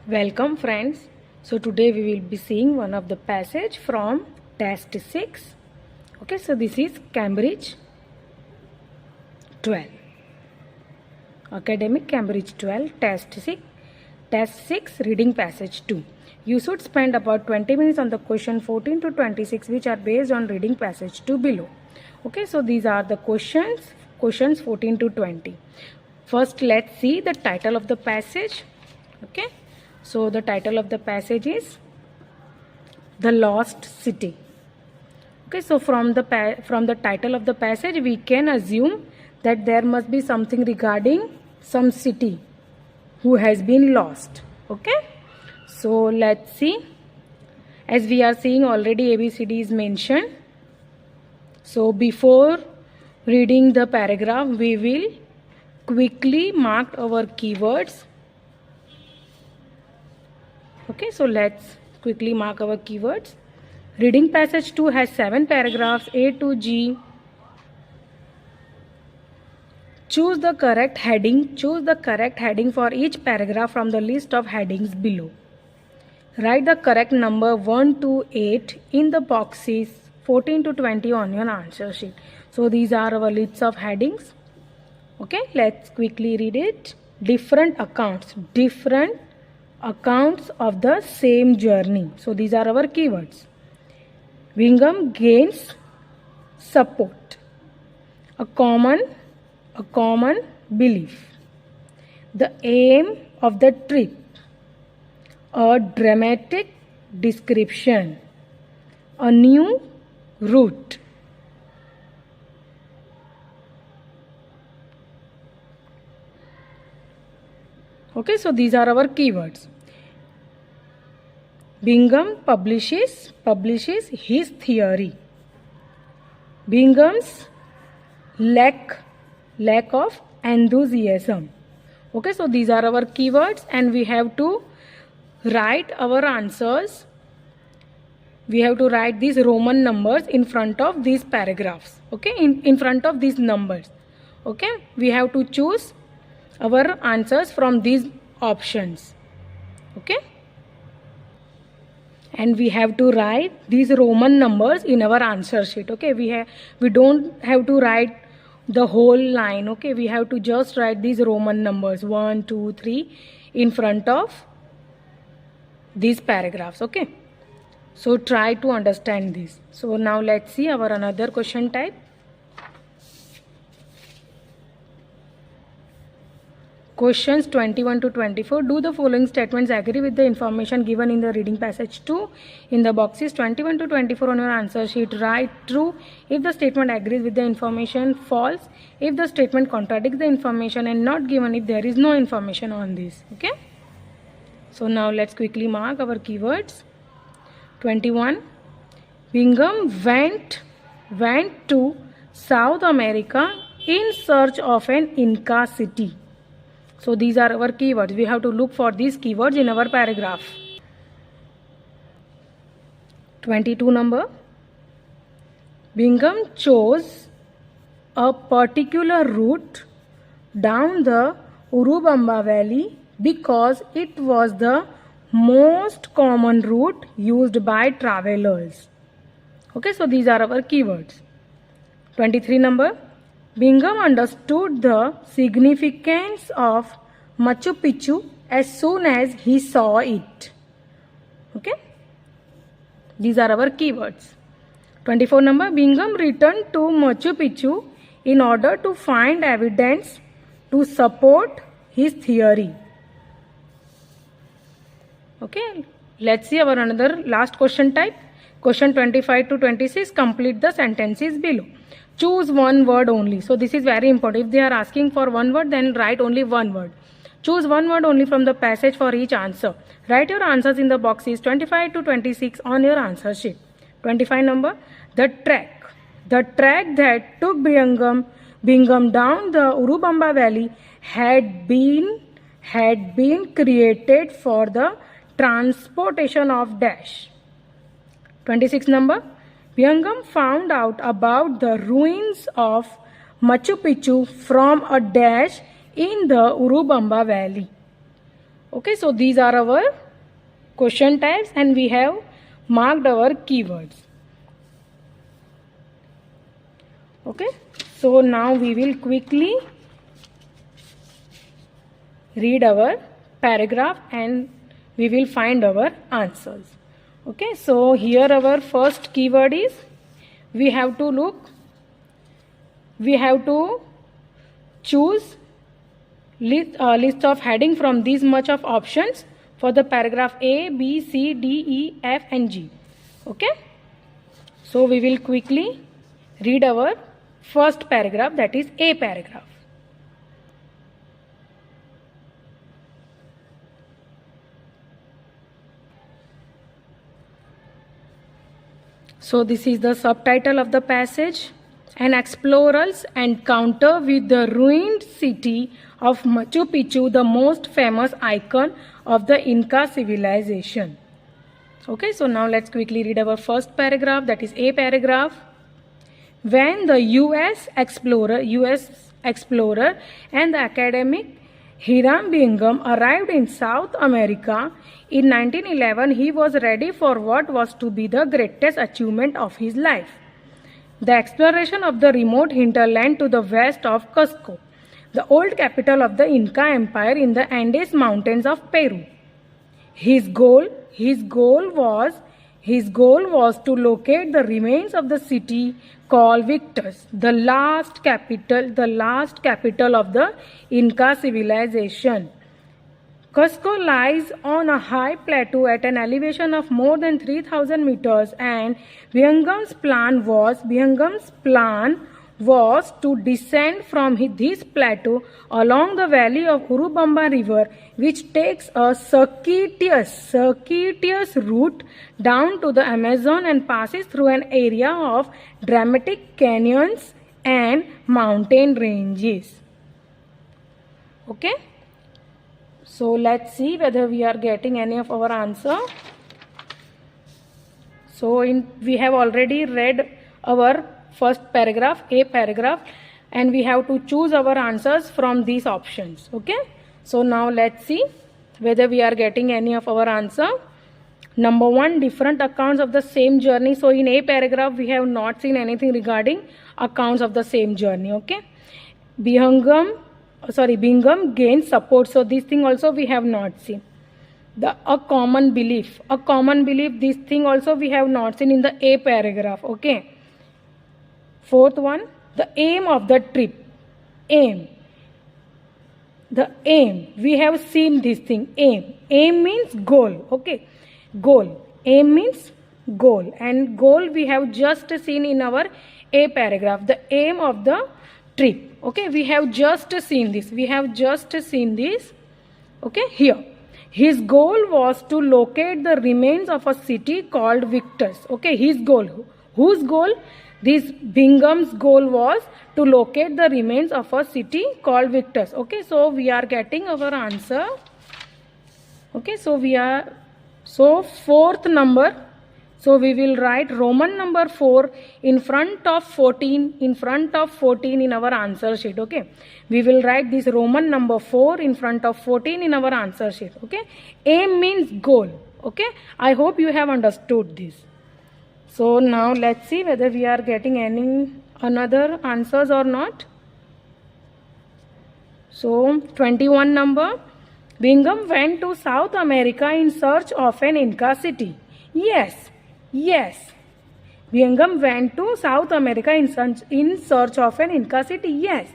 Welcome friends. So today we will be seeing one of the passage from test 6. Okay, so this is Cambridge 12. Academic Cambridge 12 test 6 reading passage 2. You should spend about 20 minutes on the question 14 to 26 which are based on reading passage 2 below. Okay, so these are the questions 14 to 20. First let's see the title of the passage. Okay. So the title of the passage is The Lost City. Okay, so from the title of the passage we can assume that there must be something regarding some city who has been lost. Okay, so let's see. As we are seeing already ABCD is mentioned. So before reading the paragraph we will quickly mark our keywords. Okay, so let's quickly mark our keywords. Reading passage 2 has 7 paragraphs A to G. Choose the correct heading. Choose the correct heading for each paragraph from the list of headings below. Write the correct number 1 to 8 in the boxes 14 to 20 on your answer sheet. So these are our lists of headings. Okay, let's quickly read it. Different accounts of the same journey. So these are our keywords. Bingham gains support. A common belief. The aim of the trip. A dramatic description. A new route. Okay, so these are our keywords. Bingham publishes his theory. Bingham's lack of enthusiasm. Okay, so these are our keywords and we have to write our answers. We have to write these Roman numbers in front of these paragraphs. Okay, in front of these numbers. Okay, we have to choose our answers from these options. Okay, and we have to write these Roman numbers in our answer sheet. Okay, we don't have to write the whole line. Okay, we have to just write these Roman numbers 1 2 3 in front of these paragraphs. Okay, so try to understand this. So now let's see our another question type. Questions 21 to 24. Do the following statements agree with the information given in the reading passage 2? In the boxes 21 to 24 on your answer sheet, write true if the statement agrees with the information, false if the statement contradicts the information, and not given if there is no information on this. Okay. So now let's quickly mark our keywords. 21. Bingham went to South America in search of an Inca city. So these are our keywords. We have to look for these keywords in our paragraph. 22 number. Bingham chose a particular route down the Urubamba Valley because it was the most common route used by travelers. Okay, so these are our keywords. 23 number. Bingham understood the significance of Machu Picchu as soon as he saw it. Okay, these are our keywords. 24 number. Bingham returned to Machu Picchu in order to find evidence to support his theory. Okay, let's see our another last question type. Question 25 to 26. Complete the sentences below. Choose one word only. So this is very important. If they are asking for one word, then write only one word. Choose one word only from the passage for each answer. Write your answers in the boxes 25 to 26 on your answer sheet. 25 number. The track that took Bingham down the Urubamba Valley had been created for the transportation of dash. 26 number. Bingham found out about the ruins of Machu Picchu from a dash in the Urubamba Valley. Okay, so these are our question types and we have marked our keywords. Okay, so now we will quickly read our paragraph and we will find our answers. Okay, so here our first keyword is, we have to choose list of heading from this much of options for the paragraph A, B, C, D, E, F and G. Okay, so we will quickly read our first paragraph, that is A paragraph. So this is the subtitle of the passage. An explorer's encounter with the ruined city of Machu Picchu, the most famous icon of the Inca civilization. Okay, so now let's quickly read our first paragraph, that is A paragraph. When the US explorer and the academic Hiram Bingham arrived in South America in 1911, he was ready for what was to be the greatest achievement of his life: the exploration of the remote hinterland to the west of Cusco, the old capital of the Inca Empire in the Andes Mountains of Peru. His goal was to locate the remains of the city called Victus, the last capital of the Inca civilization. Cusco lies on a high plateau at an elevation of more than 3,000 meters, and Bingham's plan was to descend from this plateau along the valley of Urubamba River, which takes a circuitous route down to the Amazon and passes through an area of dramatic canyons and mountain ranges. Okay, so let's see whether we are getting any of our answer. So we have already read our first paragraph, A paragraph, and we have to choose our answers from these options. Okay, so now let's see whether we are getting any of our answer. Number 1, different accounts of the same journey. So in A paragraph we have not seen anything regarding accounts of the same journey. Okay, Bingham gained support, so this thing also we have not seen. A common belief, this thing also we have not seen in the A paragraph. Okay, 4th one, the aim of the trip. The aim, we have seen this thing. Aim means goal. Okay, goal. Aim means goal, and goal we have just seen in our A paragraph. The aim of the trip. Okay, we have just seen this. Okay, here. His goal was to locate the remains of a city called Victus. Okay, his goal. Whose goal? This Bingham's goal was to locate the remains of a city called Victus. Okay, so we are getting our answer. Okay, so 4th number. So we will write Roman number 4 in front of 14 in our answer sheet. Okay, we will write this Roman number 4 in front of 14 in our answer sheet. Okay, aim means goal. Okay, I hope you have understood this. So now let's see whether we are getting any another answers or not. So 21 number, Bingham went to South America in search of an Inca city. Yes. Bingham went to South America in search of an Inca city. Yes,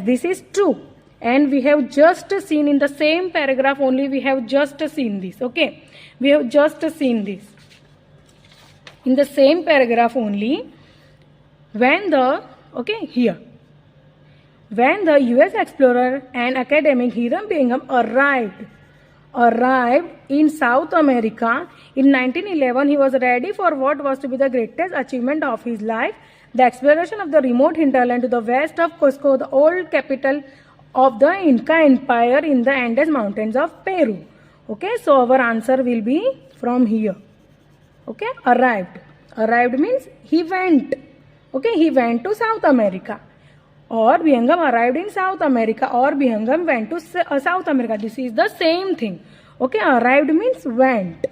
this is true. And we have just seen in the same paragraph only, we have just seen this. Okay, we have just seen this. In the same paragraph only, when the US explorer and academic Hiram Bingham arrived in South America in 1911, he was ready for what was to be the greatest achievement of his life: the exploration of the remote hinterland to the west of Cusco, the old capital of the Inca Empire in the Andes Mountains of Peru. Okay, so our answer will be from here. Okay, arrived means he went. Okay, he went to South America. or Bihangam arrived in South America, or Bihangam went to South America. This is the same thing. Okay, arrived means went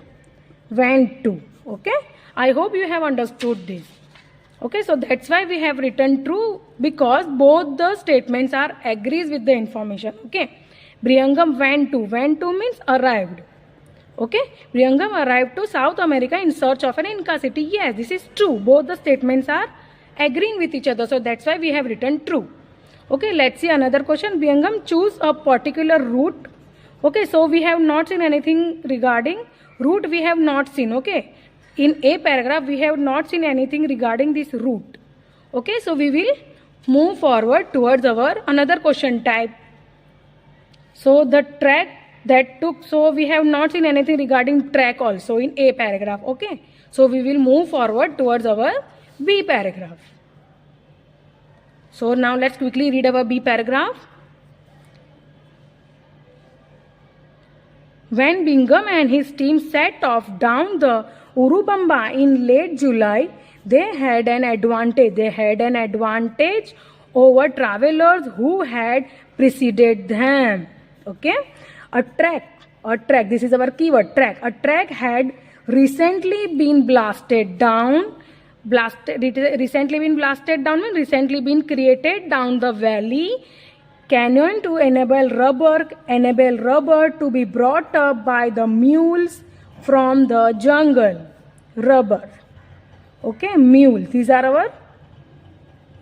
to. Okay, I hope you have understood this. Okay, so that's why we have written true, because both the statements are agrees with the information. Okay, Bihangam went to means arrived. Okay, Bihangam arrived to South America in search of an Inca city. Yes, this is true. Both the statements are agreeing with each other. So that's why we have written true. Okay, let's see another question. Bihangam choose a particular route. Okay, so we have not seen anything regarding route. We have not seen. Okay, in a paragraph we have not seen anything regarding this route. Okay, so we will move forward towards our another question type. So the track that took, so we have not seen anything regarding track also in a paragraph. Okay, so we will move forward towards our B paragraph. So now let's quickly read our B paragraph. When Bihangam and his team set off down the Urubamba in late July, they had an advantage. They had an advantage over travelers who had preceded them. Okay, a track. This is our keyword, track. A track had recently been blasted down. Recently been blasted down means recently been created down the valley canyon to enable rubber to be brought up by the mules from the jungle. Rubber. Okay, mules. These are our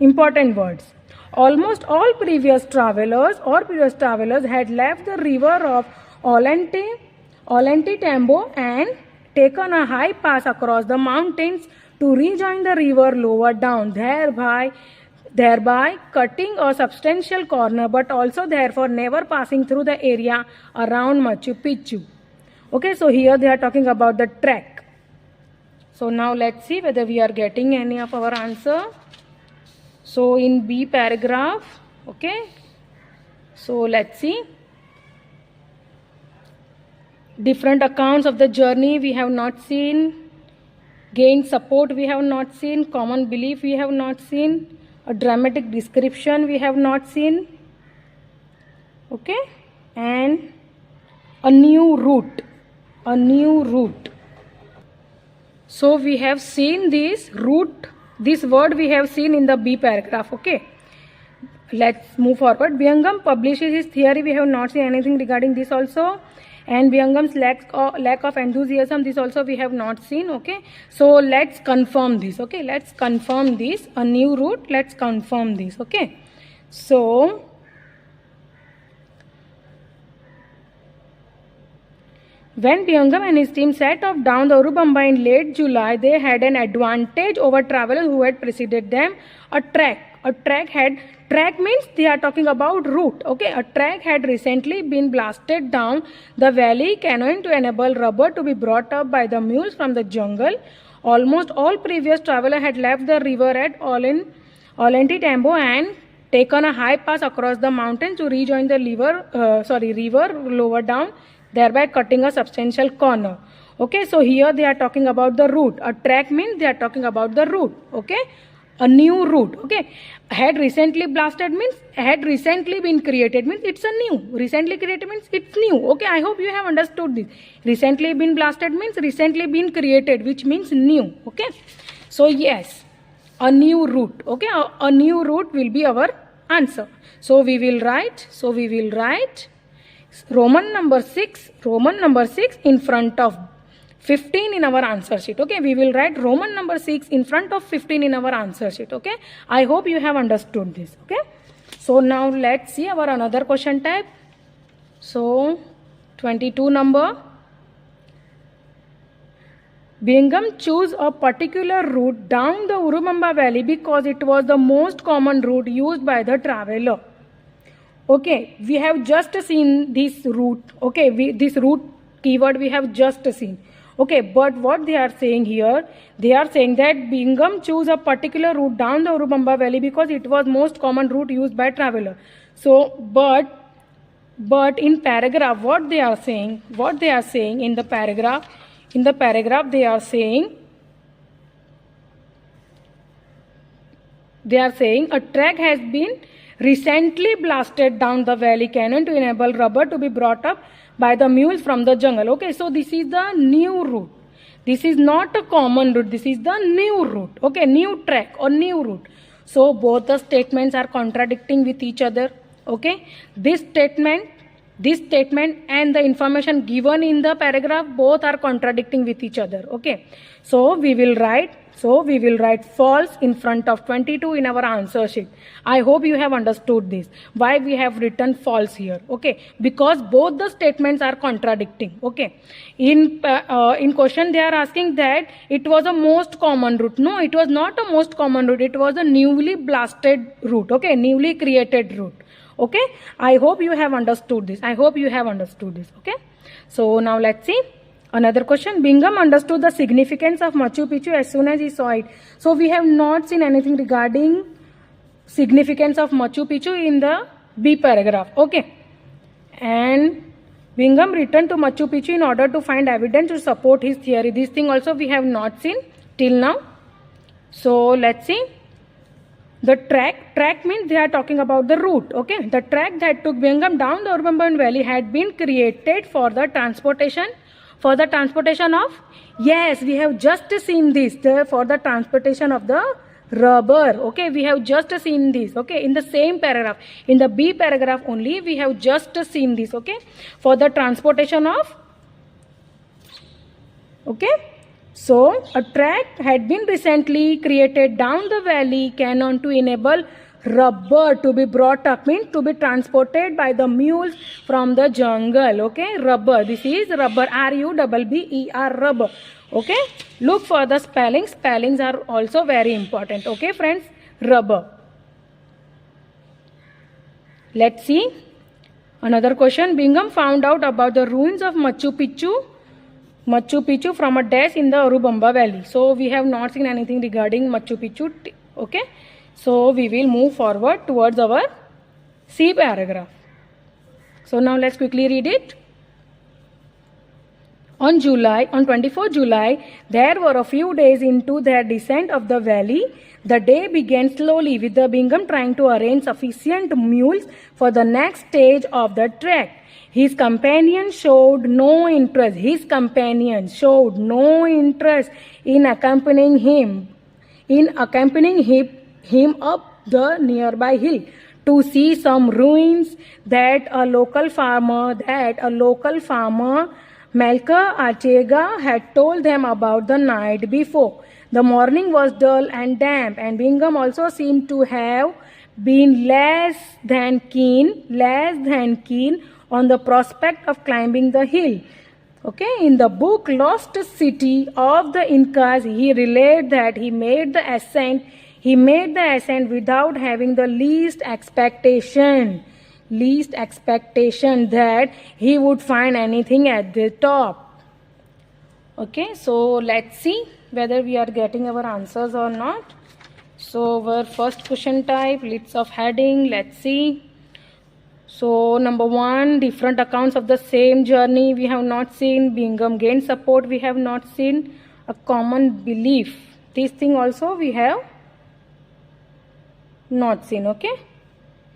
important words. Almost all previous travelers had left the river of Ollantaytambo and taken a high pass across the mountains to rejoin the river lower down, thereby cutting a substantial corner, but also therefore never passing through the area around Machu Picchu. Okay, so here they are talking about the track. So now let's see whether we are getting any of our answer. So in B paragraph, okay, so let's see. Different accounts of the journey we have not seen. Gained support we have not seen. Common belief we have not seen. A dramatic description we have not seen. Okay, and a new route. A new route. So we have seen this route. This word we have seen in the B paragraph. Okay, let's move forward. Bihangam publishes his theory. We have not seen anything regarding this also. And Bihangam's lack of enthusiasm, this also we have not seen. Okay, so let's confirm this. Okay, let's confirm this. A new route, let's confirm this. Okay, so when Bihangam and his team set off down the Urubamba in late July, they had an advantage over travelers who had preceded them. A track means they are talking about route. Okay, a track had recently been blasted down the valley canyon to enable rubber to be brought up by the mules from the jungle. Almost all previous travelers had left the river at Ollantaytambo and taken a high pass across the mountains to rejoin the river lower down, thereby cutting a substantial corner. Okay, so here they are talking about the route. A track means they are talking about the route. Okay, a new route. Okay, had recently blasted means had recently been created means it's a new. Recently created means it's new. Okay, I hope you have understood this. Recently been blasted means recently been created, which means new. Okay, so yes, a new route. Okay, a new route will be our answer. So we will write Roman number 6 in front of 15 in our answer sheet. Okay, we will write Roman number 6 in front of 15 in our answer sheet. Okay, I hope you have understood this. Okay, so now let's see our another question type. So 22 number. Bihangam chose a particular route down the Urubamba valley because it was the most common route used by the traveler. Okay, we have just seen this route. Okay, this route keyword we have just seen. Okay, but what they are saying here, they are saying that Bihangam chose a particular route down the Urubamba valley because it was most common route used by traveler. So, but in paragraph, what they are saying in the paragraph they are saying a track has been recently blasted down the valley canyon to enable rubber to be brought up by the mules from the jungle. Okay, so this is the new route. This is not a common route. This is the new route. Okay, new track or new route. So both the statements are contradicting with each other. Okay, this statement and the information given in the paragraph both are contradicting with each other. Okay, so we will write false in front of 22 in our answer sheet. I hope you have understood this, why we have written false here. Okay, because both the statements are contradicting. Okay, in question they are asking that it was a most common route. No, it was not a most common route. It was a newly blasted route. Okay, newly created route. Okay, I hope you have understood this. Okay, so now let's see another question. Bingham understood the significance of Machu Picchu as soon as he saw it. So we have not seen anything regarding significance of Machu Picchu in the B paragraph. Okay, and Bingham returned to Machu Picchu in order to find evidence to support his theory. This thing also we have not seen till now. So let's see. The track means they are talking about the route. Okay, the track that took Bingham down the Urban Valley had been created for the transportation of, yes, we have just seen this, for the transportation of the rubber. Okay, we have just seen this. Okay, in the same paragraph, in the B paragraph only, we have just seen this. Okay, for the transportation of. Okay, so a track had been recently created down the valley canyon to enable rubber to be brought up, means to be transported by the mules from the jungle. Okay, rubber, this is rubber, R-U-B-B-E-R, rubber. Okay, look for the spellings. Spellings are also very important. Okay friends, rubber. Let's see another question. Bingham found out about the ruins of Machu Picchu from a dash in the Urubamba Valley. So we have not seen anything regarding Machu Picchu. Okay, so we will move forward towards our C paragraph. So now let's quickly read it. On 24 July, there were a few days into their descent of the valley. The day began slowly, with the Bingham trying to arrange sufficient mules for the next stage of the trek. His companion showed no interest. In accompanying him up the nearby hill to see some ruins that a local farmer, Melker Arteaga, had told them about the night before. The morning was dull and damp, and Bingham also seemed to have been less than keen on the prospect of climbing the hill. Okay, in the book Lost City of the Incas, he related that he made the ascent without having the least expectation that he would find anything at the top. Okay, so let's see whether we are getting our answers or not. So our first question type, lists of heading, let's see. So number 1, different accounts of the same journey we have not seen. Bingham gained support we have not seen. A common belief, this thing also we have not seen. Okay,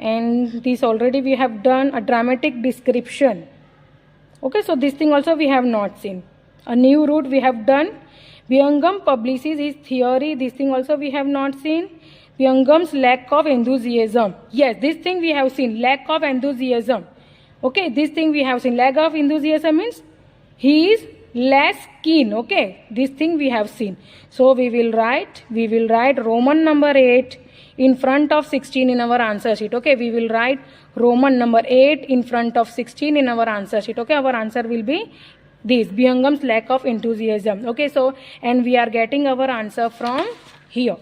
and this already we have done. A dramatic description. Okay, so this thing also we have not seen. A new route we have done. Bingham publishes his theory, this thing also we have not seen. Bingham's lack of enthusiasm, yes, this thing we have seen, lack of enthusiasm. Okay, this thing we have seen, lack of enthusiasm means he is less keen. Okay, this thing we have seen. So we will write Roman number 8 in front of 16 in our answer sheet. Okay, we will write Roman number 8 in front of 16 in our answer sheet. Okay, our answer will be this, Bingham's lack of enthusiasm. Okay, so and we are getting our answer from here.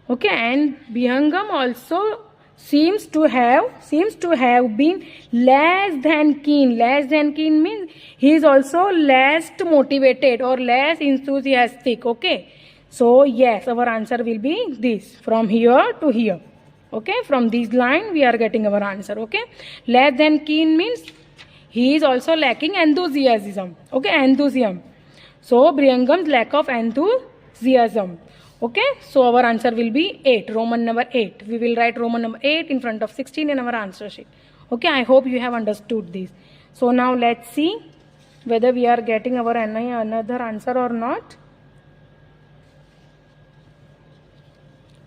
Okay, and Bingham also seems to have been less than keen. Less than keen means he is also less motivated or less enthusiastic. Okay, so yes, our answer will be this, from here to here. Okay, from this line we are getting our answer. Okay, less than keen means he is also lacking enthusiasm. Okay, enthusiasm. So Bingham's lack of enthusiasm. Okay, so our answer will be 8, Roman number 8. We will write Roman number 8 in front of 16 in our answer sheet. Okay, I hope you have understood this. So now let's see whether we are getting our another answer or not.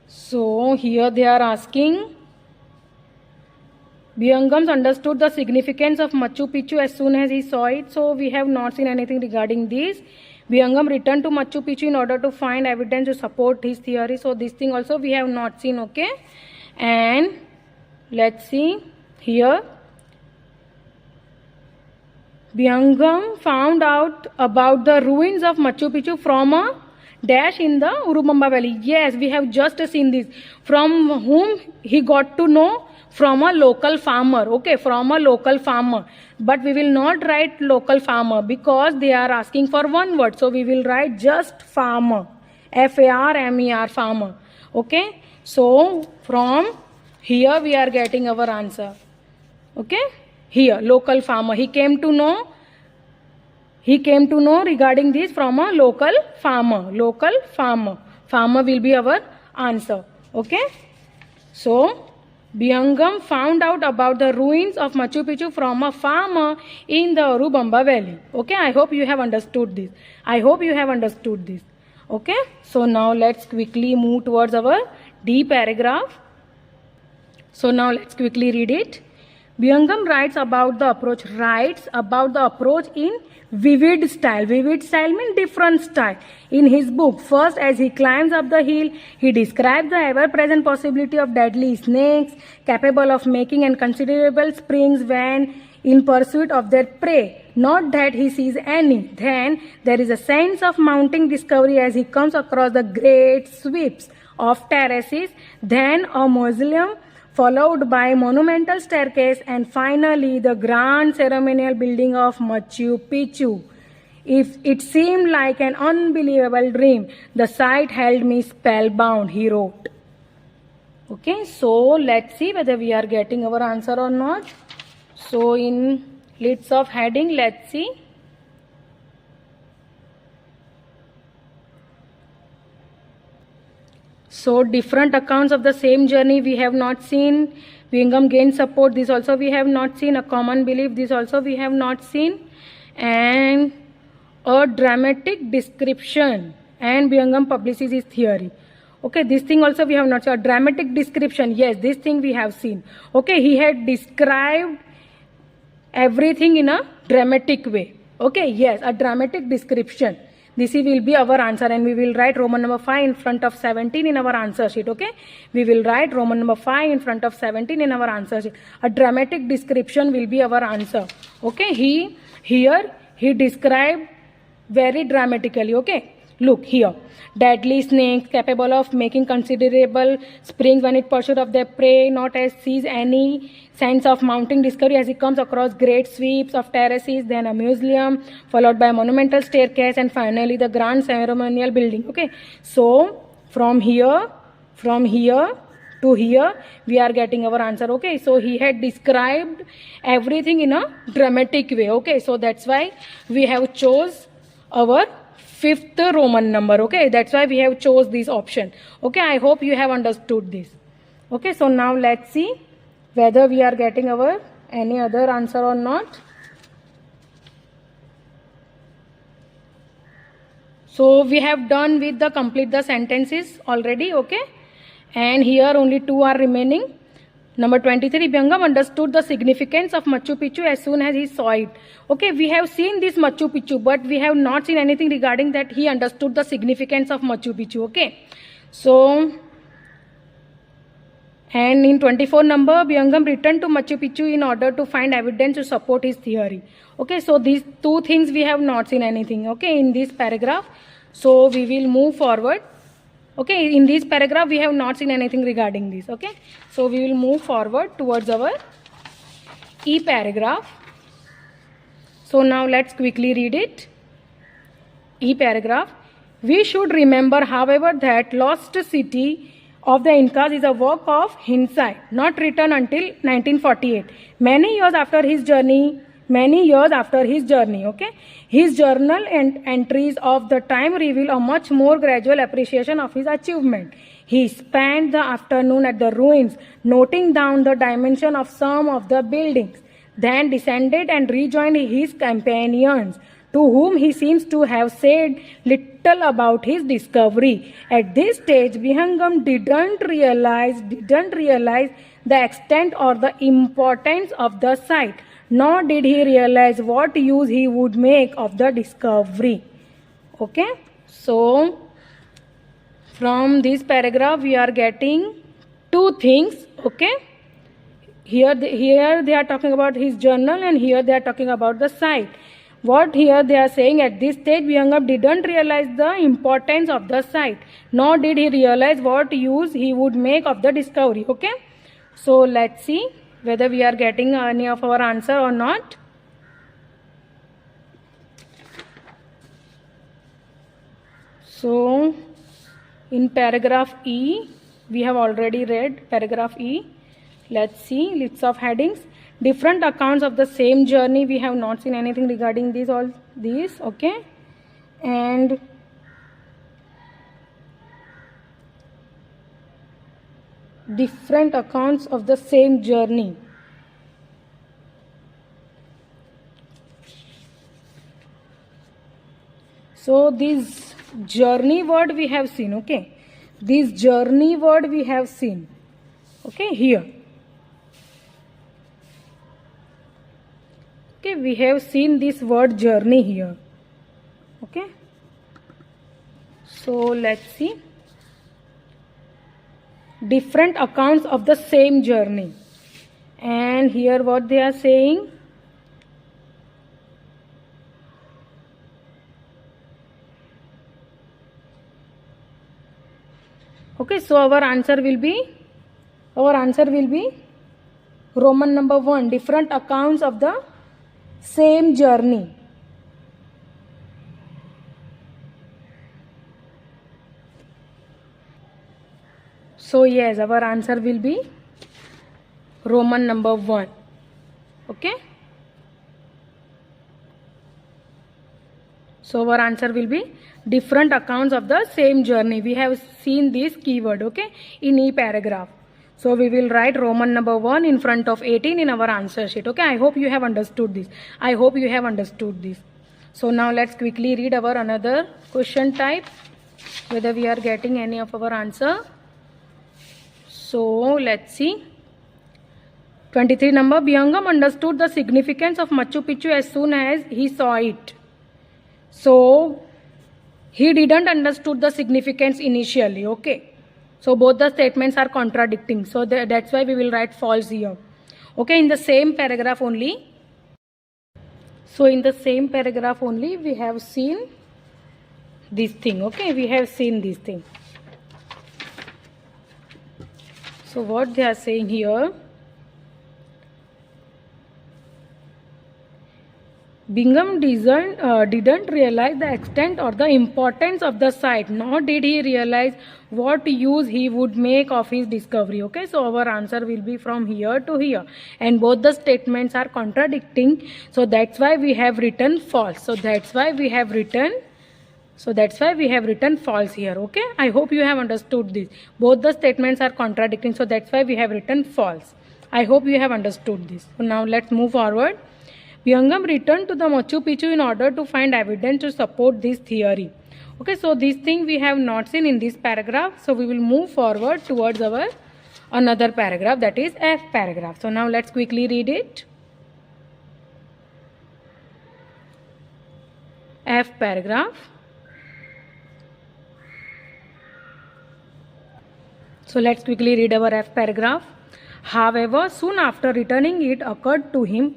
So here they are asking, Byungams understood the significance of Machu Picchu as soon as he saw it. So we have not seen anything regarding this. Byungam returned to Machu Picchu in order to find evidence to support his theory. So this thing also we have not seen. Okay, and let's see here. Byungam found out about the ruins of Machu Picchu from a dash in the Urubamba Valley. Yes, we have just seen this. From whom he got to know? From a local farmer. Okay, from a local farmer. But we will not write local farmer because they are asking for one word. So we will write just farmer. F-A-R-M-E-R, farmer. Okay, so from here we are getting our answer. Okay, here local farmer. He came to know regarding this from a local farmer. Local farmer. Farmer will be our answer. Okay, so Byungam found out about the ruins of Machu Picchu from a farmer in the Urubamba Valley. Okay, I hope you have understood this. Okay, so now let's quickly move towards our D paragraph. So now let's quickly read it. Byungam writes about the approach in vivid style. Vivid style means different style. In his book, first as he climbs up the hill, he describes the ever-present possibility of deadly snakes capable of making considerable springs when in pursuit of their prey. Not that he sees any. Then there is a sense of mounting discovery as he comes across the great sweeps of terraces, then a mausoleum, followed by monumental staircase, and finally the grand ceremonial building of Machu Picchu. If it seemed like an unbelievable dream, the sight held me spellbound, he wrote. Okay, so let's see whether we are getting our answer or not. So in lists of heading, let's see. So different accounts of the same journey we have not seen. Byungam gained support. This also we have not seen. A common belief. This also we have not seen. And a dramatic description. And Byungam publishes his theory. Okay, this thing also we have not seen. A dramatic description. Yes, this thing we have seen. Okay, he had described everything in a dramatic way. Okay, yes, a dramatic description. This will be our answer, and we will write Roman number 5 in front of 17 in our answer sheet. Okay, we will write Roman number 5 in front of 17 in our answer sheet. A dramatic description will be our answer. Okay, he described very dramatically. Okay, look here. Deadly snakes capable of making considerable springs when it pursues of their prey, not as sees any sense of mounting discovery as it comes across great sweeps of terraces, then a mausoleum, followed by a monumental staircase, and finally the grand ceremonial building. Okay, so from here to here we are getting our answer. Okay, so he had described everything in a dramatic way. Okay, so that's why we have chose our 5th Roman number. Okay, that's why we have chose this option. Okay, I hope you have understood this. Okay, so now let's see whether we are getting our any other answer or not. So we have done with the complete the sentences already. Okay, and here only 2 are remaining. Number 23, Byungam understood the significance of Machu Picchu as soon as he saw it. Okay, we have seen this Machu Picchu, but we have not seen anything regarding that he understood the significance of Machu Picchu. Okay, so, and in 24 number, Byungam returned to Machu Picchu in order to find evidence to support his theory. Okay, so these 2 things we have not seen anything. Okay, in this paragraph. So we will move forward. Okay, in this paragraph we have not seen anything regarding this. Okay, so we will move forward towards our E paragraph. So now let's quickly read it. E paragraph. We should remember, however, that Lost City of the Incas is a work of hindsight, not written until 1948. Many years after his journey, many years after his journey. Okay, his journal and entries of the time reveal a much more gradual appreciation of his achievement. He spent the afternoon at the ruins, noting down the dimension of some of the buildings, then descended and rejoined his companions, to whom he seems to have said little about his discovery. At this stage, Vihangam didn't realize the extent or the importance of the site, nor did he realize what use he would make of the discovery. Okay, so from this paragraph we are getting two things. Okay, here they are talking about his journal, and here they are talking about the site. What here they are saying, at this stage Vihangam didn't realize the importance of the site, nor did he realize what use he would make of the discovery. Okay, so let's see whether we are getting any of our answer or not. So in paragraph E, we have already read paragraph E. Let's see lists of headings. Different accounts of the same journey. We have not seen anything regarding these all these. Okay, and different accounts of the same journey. So this journey word we have seen. Okay, this journey word we have seen. Okay, here. Okay, we have seen this word journey here. Okay, so let's see. Different accounts of the same journey, and here what they are saying, okay, so our answer will be Roman number 1, different accounts of the same journey. So yes, our answer will be Roman number 1. Okay, so our answer will be different accounts of the same journey. We have seen this keyword, okay, in E paragraph. So we will write Roman number 1 in front of 18 in our answer sheet. Okay, I hope you have understood this. So now let's quickly read our another question type, whether we are getting any of our answer. So let's see. 23 number, Vihangam understood the significance of Machu Picchu as soon as he saw it. So he didn't understood the significance initially. Okay, so both the statements are contradicting, so that's why we will write false here. Okay, in the same paragraph only. So in the same paragraph only we have seen this thing. Okay, we have seen this thing. So what they are saying here, Bingham didn't realize the extent or the importance of the site, nor did he realize what use he would make of his discovery. Okay, so our answer will be from here to here, and both the statements are contradicting, so that's why we have written false. So that's why we have written false here. Okay, I hope you have understood this. Both the statements are contradicting, so that's why we have written false. I hope you have understood this. So now let's move forward. Vihangam returned to the Machu Picchu in order to find evidence to support this theory. Okay, so this thing we have not seen in this paragraph, so we will move forward towards our another paragraph, that is F paragraph. So now let's quickly read it. F paragraph. So let's quickly read our F paragraph. However, soon after returning it occurred to him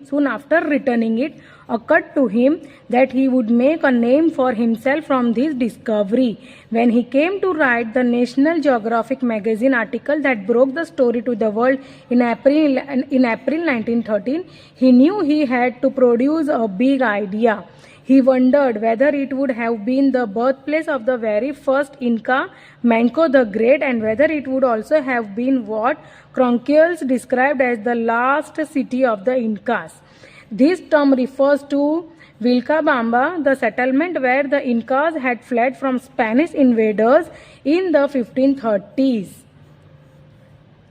that he would make a name for himself from this discovery. When he came to write the National Geographic magazine article that broke the story to the world in April 1913, he knew he had to produce a big idea. He wondered whether it would have been the birthplace of the very first Inca, Manco the Great, and whether it would also have been what Cronquist described as the last city of the Incas. This term refers to Vilcabamba, the settlement where the Incas had fled from Spanish invaders in the 1530s.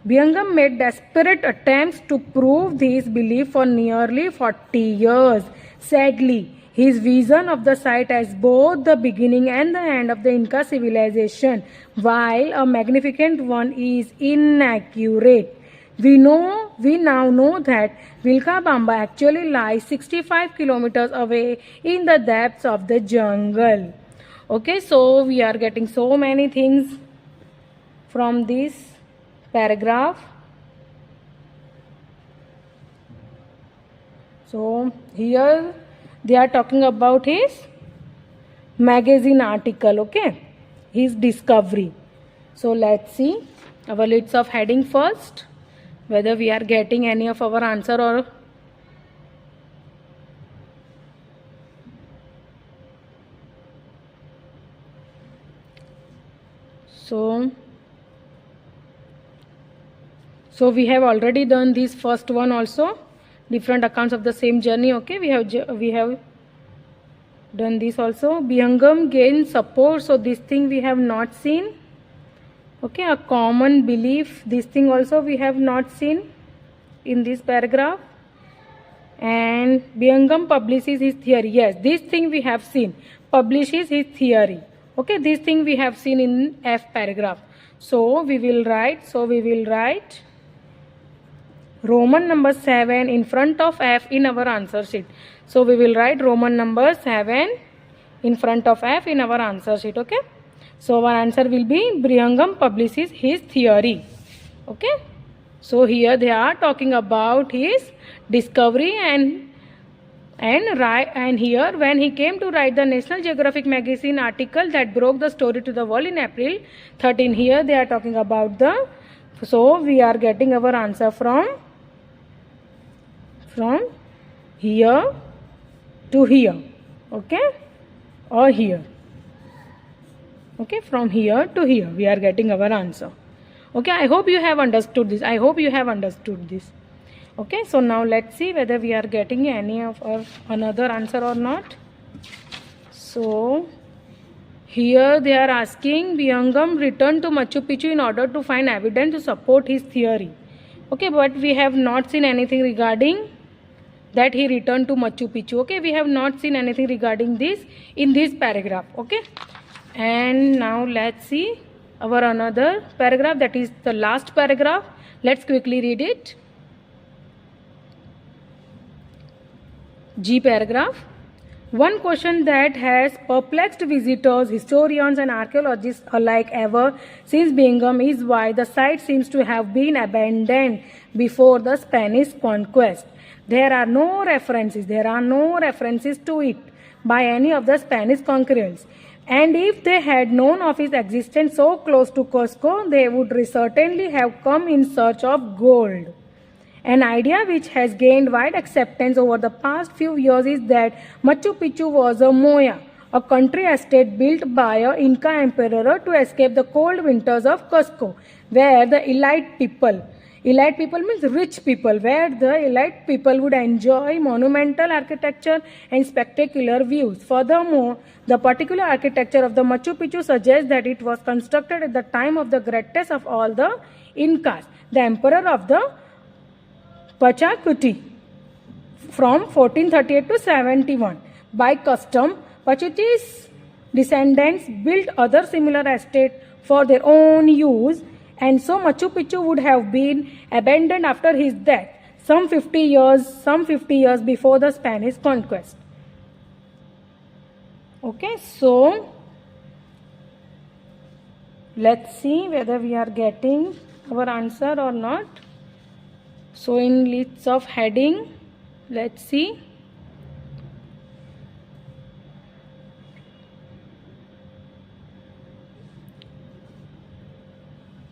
Birmingham made desperate attempts to prove this belief for nearly 40 years. Sadly, his vision of the site as both the beginning and the end of the Inca civilization, while a magnificent one, is inaccurate. We now know that Vilcabamba actually lies 65 kilometers away in the depths of the jungle. Okay, so we are getting so many things from this paragraph. So here they are talking about his magazine article, okay, his discovery. So let's see our list of heading first, whether we are getting any of our answer or so we have already done this first one also, different accounts of the same journey. Okay, we have done this also. Birmingham gained support, so this thing we have not seen. Okay, a common belief, this thing also we have not seen in this paragraph. And Birmingham publishes his theory. Yes, this thing we have seen, publishes his theory. Okay, this thing we have seen in F paragraph. So we will write Roman number 7 in front of F in our answer sheet. So we will write Roman number 7 in front of F in our answer sheet. Okay, so our answer will be Birmingham publishes his theory. Okay, so here they are talking about his discovery and here when he came to write the National Geographic magazine article that broke the story to the world in April 13. Here they are talking about so we are getting our answer from here to here. Okay, or here. Okay, from here to here we are getting our answer. Okay, I hope you have understood this. Okay, so now let's see whether we are getting any of another answer or not. So here they are asking Birmingham returned to Machu Picchu in order to find evidence to support his theory. Okay, but we have not seen anything regarding that he returned to Machu Picchu. Okay, we have not seen anything regarding this in this paragraph. Okay, and now let's see our another paragraph, that is the last paragraph. Let's quickly read it. G paragraph. One question that has perplexed visitors, historians and archaeologists alike ever since Birmingham is why the site seems to have been abandoned before the Spanish conquest. There are no references to it by any of the Spanish conquerors. And if they had known of its existence so close to Cusco, they would certainly have come in search of gold. An idea which has gained wide acceptance over the past few years is that Machu Picchu was a moya, a country estate built by an Inca emperor to escape the cold winters of Cusco, where the elite people means rich people, where the elite people would enjoy monumental architecture and spectacular views. Furthermore, the particular architecture of the Machu Picchu suggests that it was constructed at the time of the greatest of all the Incas, the emperor of the Pachacuti, from 1438 to 71. By custom, Pachuti's descendants built other similar estates for their own use, and so Machu Picchu would have been abandoned after his death, some 50 years before the Spanish conquest. Okay, so let's see whether we are getting our answer or not. So in lists of heading, let's see.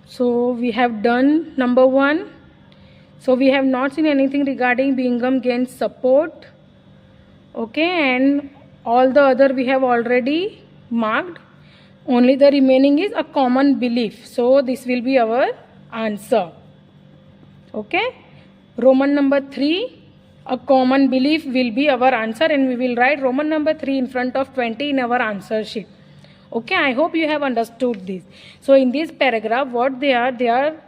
So we have done number 1. So we have not seen anything regarding Birmingham gains support. Okay, and all the other we have already marked. Only the remaining is a common belief. So this will be our answer. Okay. Roman number 3, A common belief will be our answer, and we will write Roman number 3 in front of 20 in our answer sheet. Okay, I hope you have understood this. So in this paragraph, what they are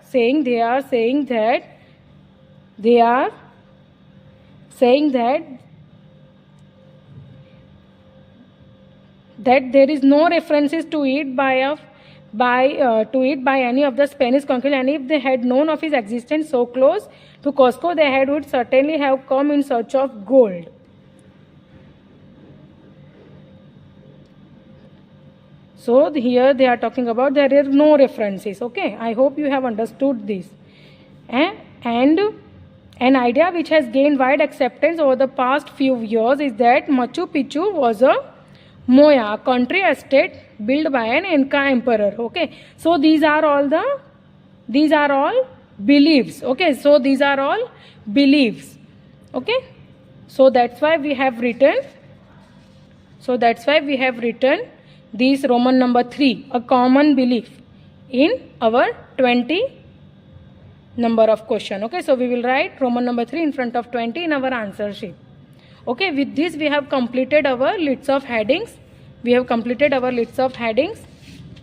saying that there is no references to it by any of the Spanish conquerors, and if they had known of his existence so close to Cusco, they would certainly have come in search of gold. So here they are talking about there are no references. Okay, I hope you have understood this. And an idea which has gained wide acceptance over the past few years is that Machu Picchu was a Moya, a country estate built by an Inca emperor. Okay, so these are all beliefs. Okay, so these are all beliefs. Okay, so that's why we have written. This Roman number 3, a common belief, in our 20 number of question. Okay, so we will write Roman number 3 in front of 20 in our answer sheet. Okay, with this we have completed our lists of headings.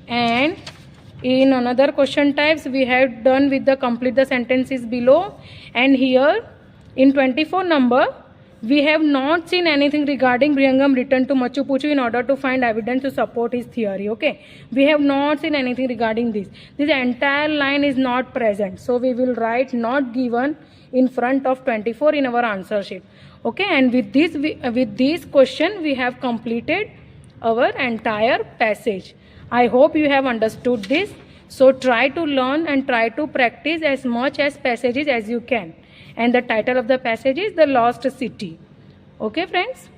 And in another question types we have done with the complete the sentences below. And here in 24 number, we have not seen anything regarding Brigham returned to Machu Picchu in order to find evidence to support his theory. Okay, we have not seen anything regarding this. This entire line is not present, so we will write not given in front of 24 in our answer sheet. Okay, and with this question we have completed our entire passage. I hope you have understood this. So try to learn and try to practice as much as passages as you can. And the title of the passage is The Lost City. Okay, friends?